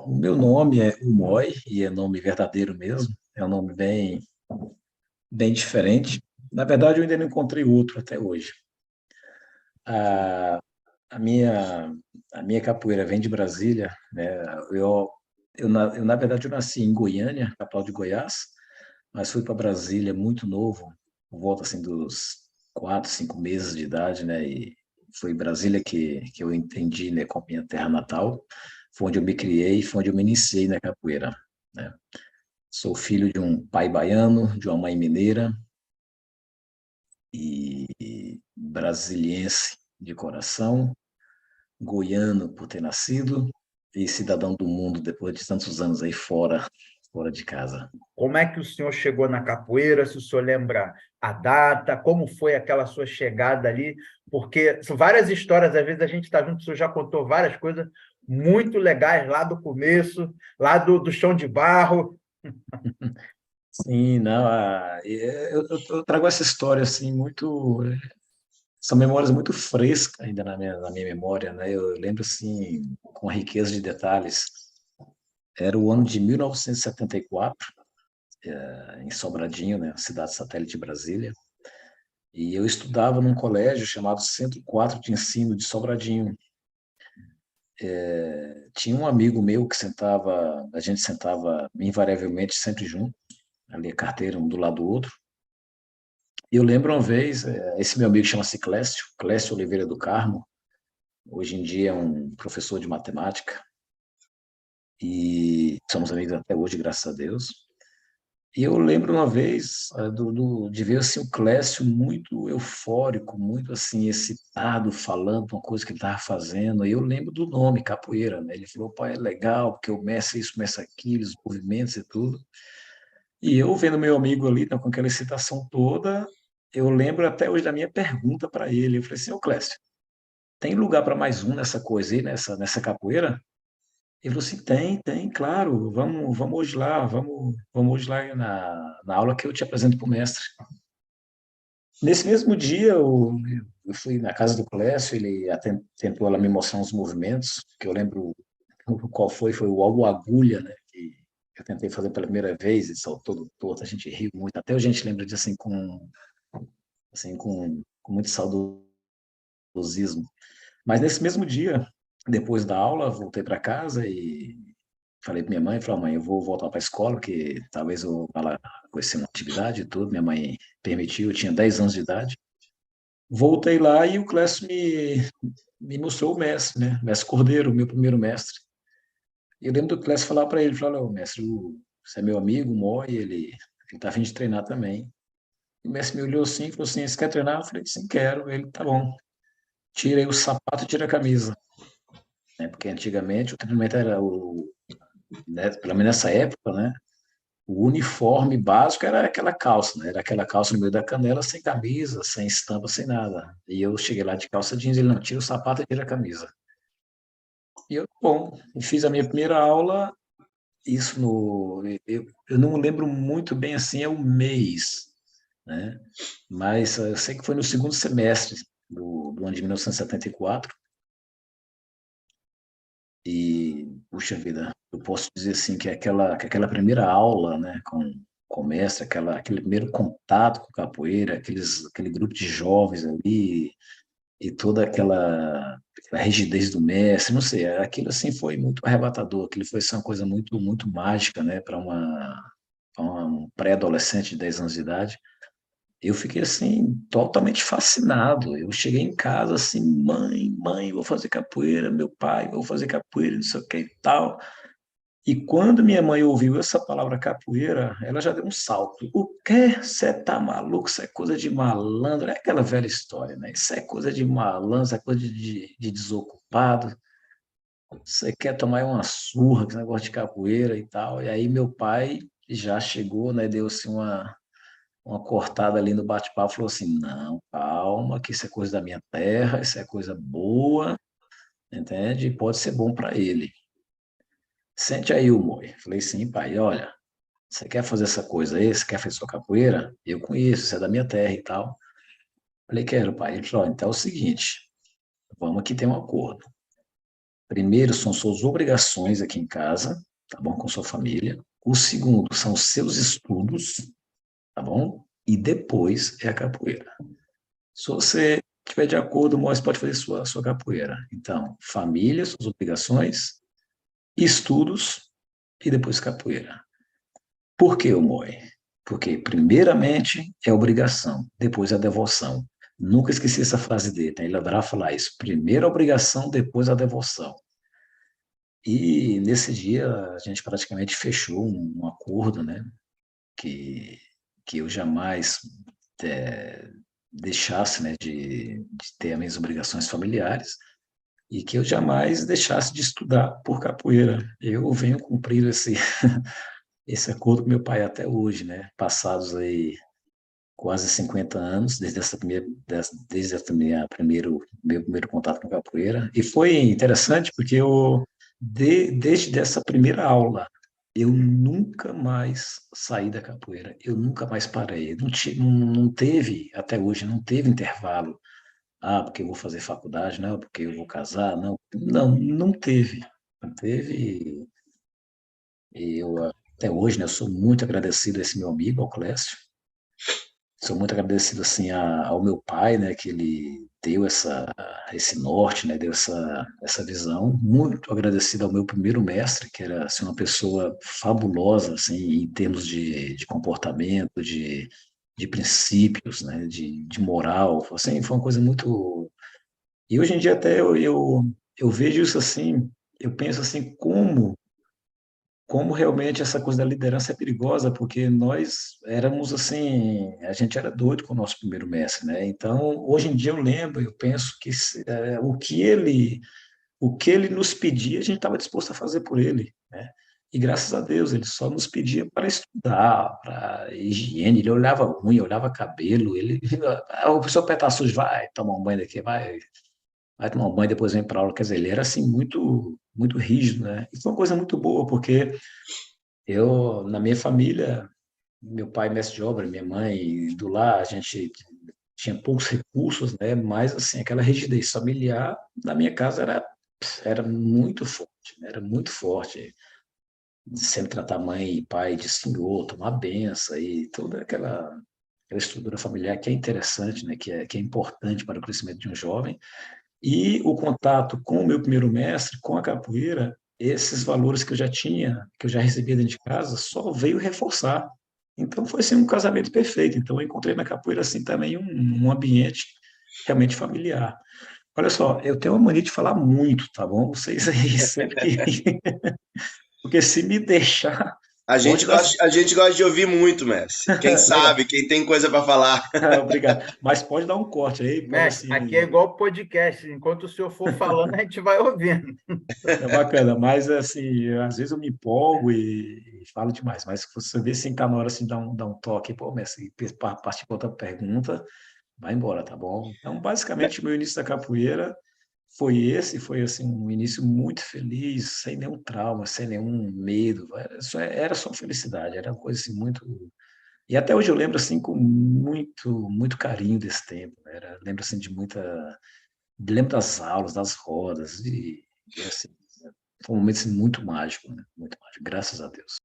O meu nome é Umoy, e é nome verdadeiro mesmo. É um nome bem diferente. Na verdade, eu ainda não encontrei outro até hoje. A, a minha, a minha capoeira vem de Brasília, né? Eu, na verdade, eu nasci em Goiânia, capital de Goiás, mas fui para Brasília muito novo, por volta assim dos 4, 5 meses de idade, né? E foi em Brasília que eu entendi, né, como minha terra natal. Foi onde eu me criei, foi onde eu me iniciei na capoeira, né? Sou filho de um pai baiano, de uma mãe mineira e brasiliense de coração, goiano por ter nascido e cidadão do mundo depois de tantos anos aí fora de casa. Como é que o senhor chegou na capoeira? Se o senhor lembra a data, como foi aquela sua chegada ali? Porque são várias histórias, às vezes a gente está junto, o senhor já contou várias coisas muito legais lá do começo, lá do chão de barro. Sim, não, eu trago essa história assim muito, são memórias muito frescas ainda na minha memória, né? Eu lembro assim com a riqueza de detalhes. Era o ano de 1974, em Sobradinho, né, cidade satélite de Brasília. E eu estudava num colégio chamado Centro 4 de Ensino de Sobradinho. Tinha um amigo meu que sentava, a gente sentava invariavelmente sempre junto, ali a carteira um do lado do outro. E eu lembro uma vez, esse meu amigo chama-se Clécio Oliveira do Carmo, hoje em dia é um professor de matemática, e somos amigos até hoje, graças a Deus. E eu lembro uma vez de ver assim, o Clécio muito eufórico, muito assim excitado, falando uma coisa que ele estava fazendo. E eu lembro do nome, capoeira, né? Ele falou, pai, é legal, porque o mestre isso, mestre aquilo, os movimentos e tudo. E eu vendo meu amigo ali, né, com aquela excitação toda, eu lembro até hoje da minha pergunta para ele. Eu falei assim, ô Clécio, tem lugar para mais um nessa coisa aí, nessa capoeira? Ele falou assim, tem, claro, vamos hoje lá, vamos hoje lá na aula que eu te apresento para o mestre. Nesse mesmo dia, eu fui na casa do Clécio, ele tentou ela me mostrar uns movimentos, que eu lembro qual foi o algo agulha, né, que eu tentei fazer pela primeira vez, e saltou todo torto, a gente riu muito, até a gente lembra disso com muito saudosismo. Mas nesse mesmo dia, depois da aula, voltei para casa e falei para minha mãe, falei, mãe, eu vou voltar para a escola, que talvez eu vá lá conhecer uma atividade e tudo. Minha mãe permitiu, eu tinha 10 anos de idade. Voltei lá e o Clécio me mostrou o mestre, né? Mestre Cordeiro, o meu primeiro mestre. E eu lembro do Clécio falar para ele, falar, mestre, você é meu amigo, o Moi, ele tá a fim de treinar também. E o mestre me olhou assim e falou assim, você quer treinar? Eu falei, sim, quero. Ele, tá bom. Tirei o sapato e tirei a camisa. Né? Porque antigamente o treinamento era né, pelo menos nessa época, né? O uniforme básico era aquela calça, né? Era aquela calça no meio da canela, sem camisa, sem estampa, sem nada. E eu cheguei lá de calça jeans, ele não, tira o sapato e tira a camisa. E eu, bom, fiz a minha primeira aula, isso eu não lembro muito bem assim, é o mês, né? Mas eu sei que foi no segundo semestre do ano de 1974. E, puxa vida, eu posso dizer assim que aquela primeira aula, né, com o mestre, aquele primeiro contato com capoeira, aquele grupo de jovens ali, e toda aquela rigidez do mestre, não sei, aquilo assim foi muito arrebatador, aquilo foi assim, uma coisa muito, muito mágica, né, um pré-adolescente de 10 anos de idade. Eu fiquei assim, totalmente fascinado. Eu cheguei em casa assim, mãe, vou fazer capoeira, meu pai, vou fazer capoeira, não sei o que e tal. E quando minha mãe ouviu essa palavra capoeira, ela já deu um salto. O quê? Você tá maluco? Isso é coisa de malandro. É aquela velha história, né? Isso é coisa de malandro, isso é coisa de desocupado. Você quer tomar uma surra com esse negócio de capoeira e tal. E aí meu pai já chegou, né? Deu assim uma cortada ali no bate-papo, falou assim, não, calma, que isso é coisa da minha terra, isso é coisa boa, entende? E pode ser bom para ele. Sente aí, o Moi. Falei, sim, pai, olha, você quer fazer essa coisa aí? Você quer fazer sua capoeira? Eu conheço, você é da minha terra e tal. Falei, quero, pai. Ele falou, então é o seguinte, vamos aqui ter um acordo. Primeiro são suas obrigações aqui em casa, tá bom? Com sua família. O segundo são os seus estudos, tá bom? E depois é a capoeira. Se você estiver de acordo, você pode fazer sua capoeira. Então, família, suas obrigações, estudos e depois capoeira. Por que o Moi? Porque, primeiramente, é obrigação, depois é a devoção. Nunca esqueci essa frase dele, né? Ele adorava falar isso. Primeiro a obrigação, depois a devoção. E nesse dia a gente praticamente fechou um acordo, né? Que eu jamais é, deixasse, né, de ter as minhas obrigações familiares e que eu jamais deixasse de estudar por capoeira. Eu venho cumprindo esse acordo com meu pai até hoje, né? Passados aí quase 50 anos, desde essa meu primeiro contato com capoeira. E foi interessante porque desde essa primeira aula, eu nunca mais saí da capoeira, eu nunca mais parei. Não teve, até hoje, não teve intervalo. Ah, porque eu vou fazer faculdade, não, porque eu vou casar, não. Não teve. Não teve. Até hoje, né, eu sou muito agradecido a esse meu amigo, ao Clécio. Sou muito agradecido assim ao meu pai, né, que ele deu esse norte, né, deu essa visão. Muito agradecido ao meu primeiro mestre, que era assim, uma pessoa fabulosa assim em termos de comportamento, de princípios, né, de moral. Assim, foi uma coisa muito. E hoje em dia até eu vejo isso assim, eu penso assim como realmente essa coisa da liderança é perigosa, porque nós éramos assim, a gente era doido com o nosso primeiro mestre, né? Então, hoje em dia eu lembro, eu penso que o que ele nos pedia, a gente estava disposto a fazer por ele, né? E graças a Deus, ele só nos pedia para estudar, para higiene, ele olhava unha, olhava cabelo, ele, o professor pé tá sujo, vai tomar um banho daqui, vai tomar um banho, depois vem para aula. Quer dizer, ele era assim muito rígido, né? E foi uma coisa muito boa, porque na minha família, meu pai mestre de obra, minha mãe do lar, a gente tinha poucos recursos, né? Mas assim, aquela rigidez familiar na minha casa era muito forte, né? Era muito forte. Sempre tratar mãe e pai de senhor, tomar benção e toda aquela estrutura familiar que é interessante, né? Que é importante para o crescimento de um jovem. E o contato com o meu primeiro mestre, com a capoeira, esses valores que eu já tinha, que eu já recebia dentro de casa, só veio reforçar. Então foi assim um casamento perfeito. Então eu encontrei na capoeira assim também um ambiente realmente familiar. Olha só, eu tenho uma mania de falar muito, tá bom? Vocês aí sempre que... Porque se me deixar, pode dar... A gente gosta de ouvir muito, Messi. Quem Legal. sabe, quem tem coisa para falar. Obrigado. Mas pode dar um corte aí, pode Mestre, aqui é assim... igual podcast. Enquanto o senhor for falando, a gente vai ouvindo. É bacana, mas assim, às vezes eu me empolgo e falo demais, mas se você vê assim, tá na hora assim, dar um toque, pô, mestre, partir para outra pergunta, vai embora, tá bom? Então, basicamente, o meu início da capoeira foi assim, um início muito feliz, sem nenhum trauma, sem nenhum medo, era só felicidade, era uma coisa assim muito... E até hoje eu lembro assim com muito carinho desse tempo, né? Lembro assim lembro das aulas, das rodas, e assim, foi um momento assim, muito mágico, né? Muito mágico, graças a Deus.